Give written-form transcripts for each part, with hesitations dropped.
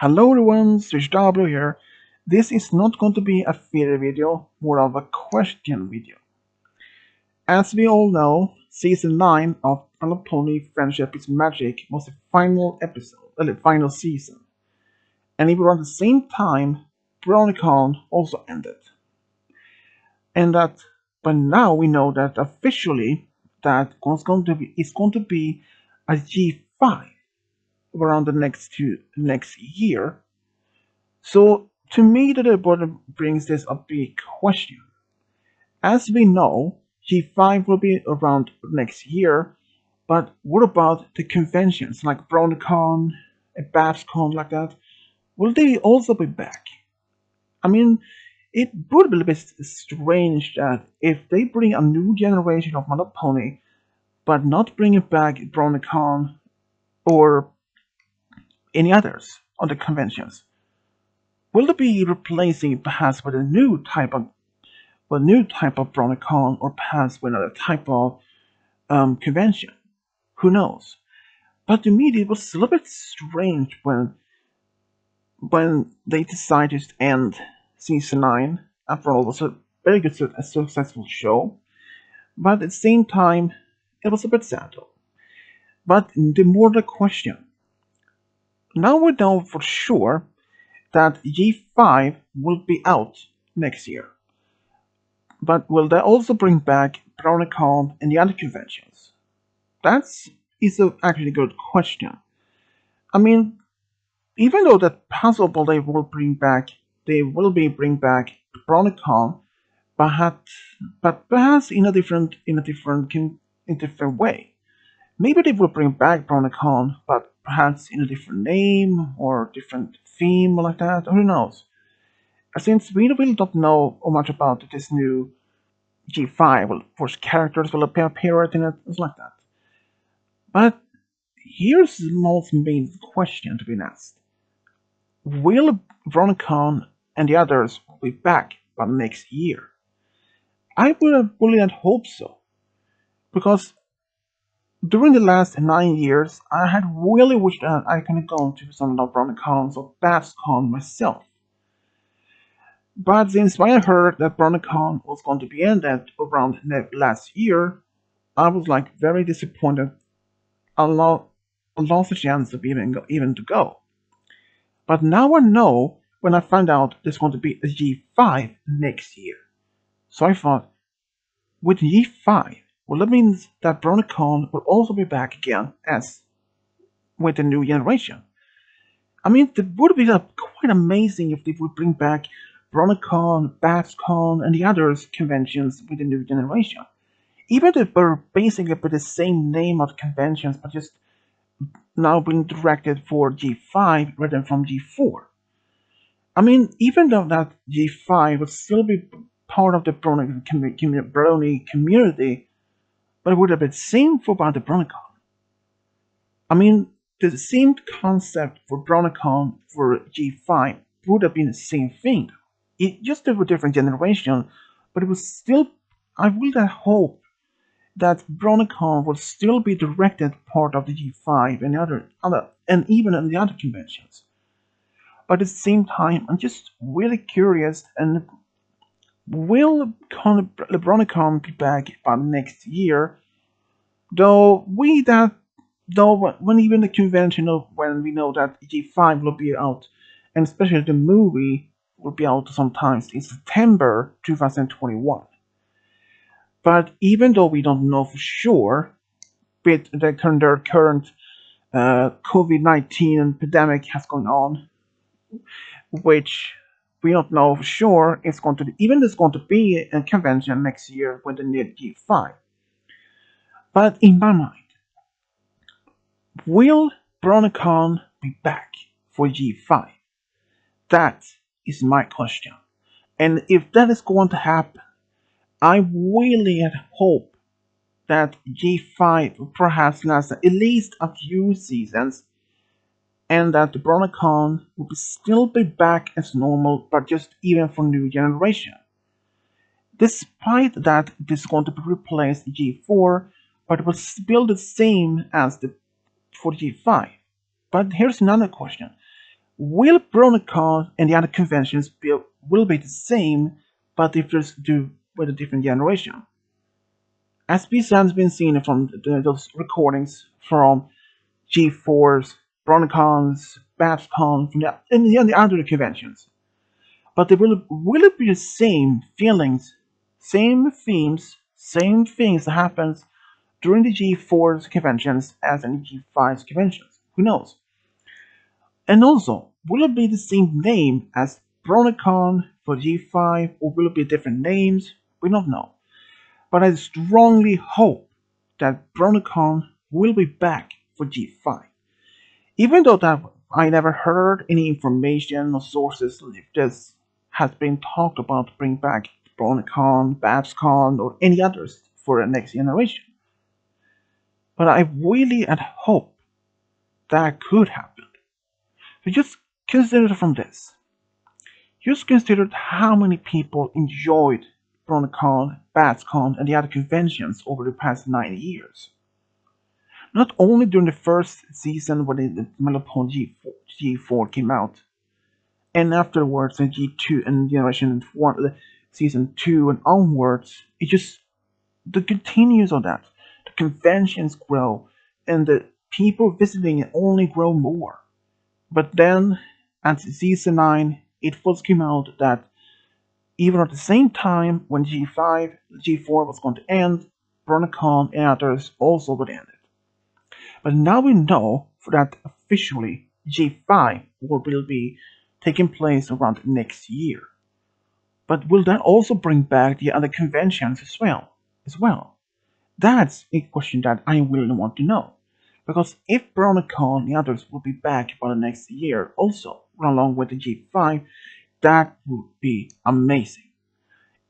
Hello everyone, Switch W here. This is not going to be a theory video, more of a question video. As we all know, season 9 of Pony Friendship is Magic was the final episode, the final season. And even around the same time, BronyCon also ended. And that, but now we know that officially that it's going to be a G5 around the next year. So to me, the report brings this a big question. As we know, G5 will be around next year, but what about the conventions like BronyCon and BabsCon like that? Will they also be back? I mean, it would be a bit strange that if they bring a new generation of My Little Pony, but not bringing back BronyCon or any others on the conventions. Will they be replacing perhaps with a new type of BronyCon or perhaps with another type of convention? Who knows? But to me, it was a little bit strange when they decided to end season 9. After all, it was a very good, a successful show. But at the same time, it was a bit sad though. But the more the question. Now we know for sure that G5 will be out next year. But will they also bring back BronyCon and the other conventions? That's actually a good question. I mean, even though that possible they will bring back BronyCon, but perhaps in a different way. Maybe they will bring back BronyCon, but perhaps in a different name or different theme or like that. Who knows? Since we really don't know much about this new G5, well, of course, characters will appear in it, things like that. But here's the most main question to be asked. Will BronyCon and the others be back by next year? I would really hope so. Because during the last 9 years, I had really wished that I could have gone to some of BronyCons or BabsCon myself. But since when I heard that BronyCon was going to be ended around last year, I was like very disappointed. I lost the chance of even to go. But now I know when I find out there's going to be a G5 next year. So I thought, with G5, well, that means that BronyCon will also be back again as with the new generation. I mean, it would be quite amazing if they would bring back BronyCon, BabsCon, and the others conventions with the new generation. Even if they're basically the same name of conventions, but just now being directed for G5 rather than from G4. I mean, even though that G5 would still be part of the Brony community, but it would have been the same for about the BronyCon. I mean, the same concept for BronyCon for G5 would have been the same thing. It just a different generation, but it was still. I would hope that BronyCon will still be directed part of the G5 and and even in the other conventions. But at the same time, I'm just really curious. And will BronyCon be back by next year? Though when even the convention of when we know that G5 will be out, and especially the movie will be out sometimes in September 2021. But even though we don't know for sure, with the current COVID-19 pandemic has gone on, which we don't know for sure it's going to be, even there's going to be a convention next year with the new G5. But in my mind, will BronyCon be back for G5? That is my question. And if that is going to happen, I really hope that G5 will perhaps last at least a few seasons, and that the BronyCon will still be back as normal, but just even for new generation. Despite that, this is going to replace G4, but it will still the same as for G5. But here's another question. Will BronyCon and the other conventions will be the same, but differs due with a different generation? As we have been seen from those recordings from G4s, BronyCons, BabsCon, from the other conventions. But will it be the same feelings, same themes, same things that happens during the G4's conventions as in the G5's conventions? Who knows? And also, will it be the same name as BronyCon for G5, or will it be different names? We don't know. But I strongly hope that BronyCon will be back for G5. Even though that I never heard any information or sources if this has been talked about to bring back BronyCon, BabsCon, or any others for the next generation. But I really and hope that could happen. So just consider from this. Just consider how many people enjoyed BronyCon, BabsCon, and the other conventions over the past 9 years. Not only during the first season when the Melopon G4 came out, and afterwards in G2 and Generation 1, Season 2 and onwards, it just, the continues of that. The conventions grow, and the people visiting it only grow more. But then, at Season 9, it first came out that even at the same time when G5, G4 was going to end, BronyCon and others also would end it. But now we know that officially G5 will be taking place around next year. But will that also bring back the other conventions as well? That's a question that I really want to know. Because if BronyCon and the others will be back by the next year also, along with the G5, that would be amazing.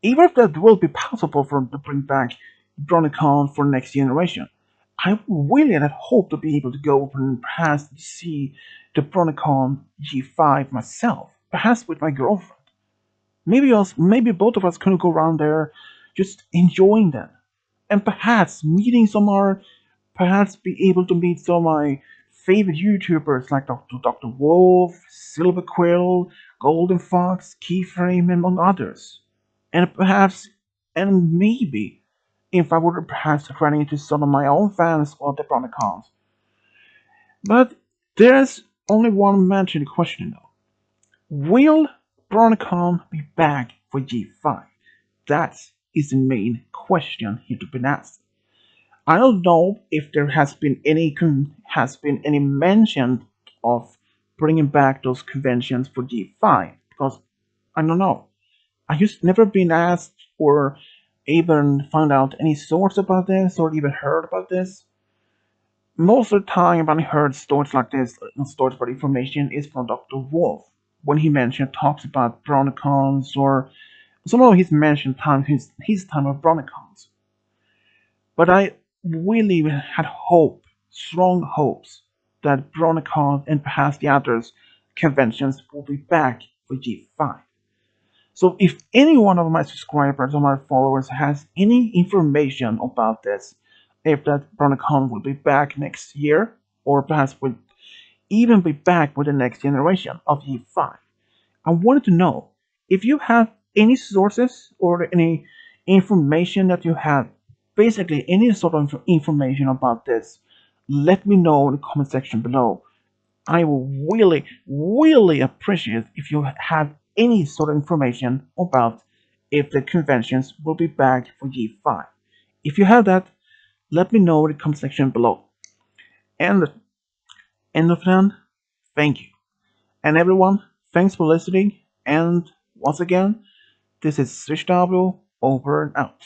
Even if that will be possible for them to bring back BronyCon for next generation, I really hope to be able to go and perhaps see the BronyCon G5 myself, perhaps with my girlfriend. Maybe both of us could go around there, just enjoying them, and perhaps meeting some more, perhaps be able to meet some of my favorite YouTubers like Dr. Wolf, Silver Quill, Golden Fox, Keyframe, among others, and perhaps, and maybe, if I were perhaps running into some of my own fans of the BronyCons. But there's only one mentioned question though. Will BronyCon be back for G5? That is the main question here to be asked. I don't know if there has been any mention of bringing back those conventions for G5 because I don't know. I just never been asked or even found out any source about this or even heard about this. Most of the time when I heard stories like this, stories about information is from Dr. Wolf when he talks about BronyCons or some of his mentioned time his time of BronyCons. But I really had strong hopes, that BronyCon and perhaps the others conventions will be back for G5. So if any one of my subscribers or my followers has any information about this, if that BronyCon will be back next year, or perhaps will even be back with the next generation of G5, I wanted to know if you have any sources or any information that you have, basically any sort of information about this, let me know in the comment section below. I will really, really appreciate if you have any sort of information about if the conventions will be back for G5. If you have that, let me know in the comment section below. And end of then, thank you. And everyone, thanks for listening. And once again, this is SwitchW over and out.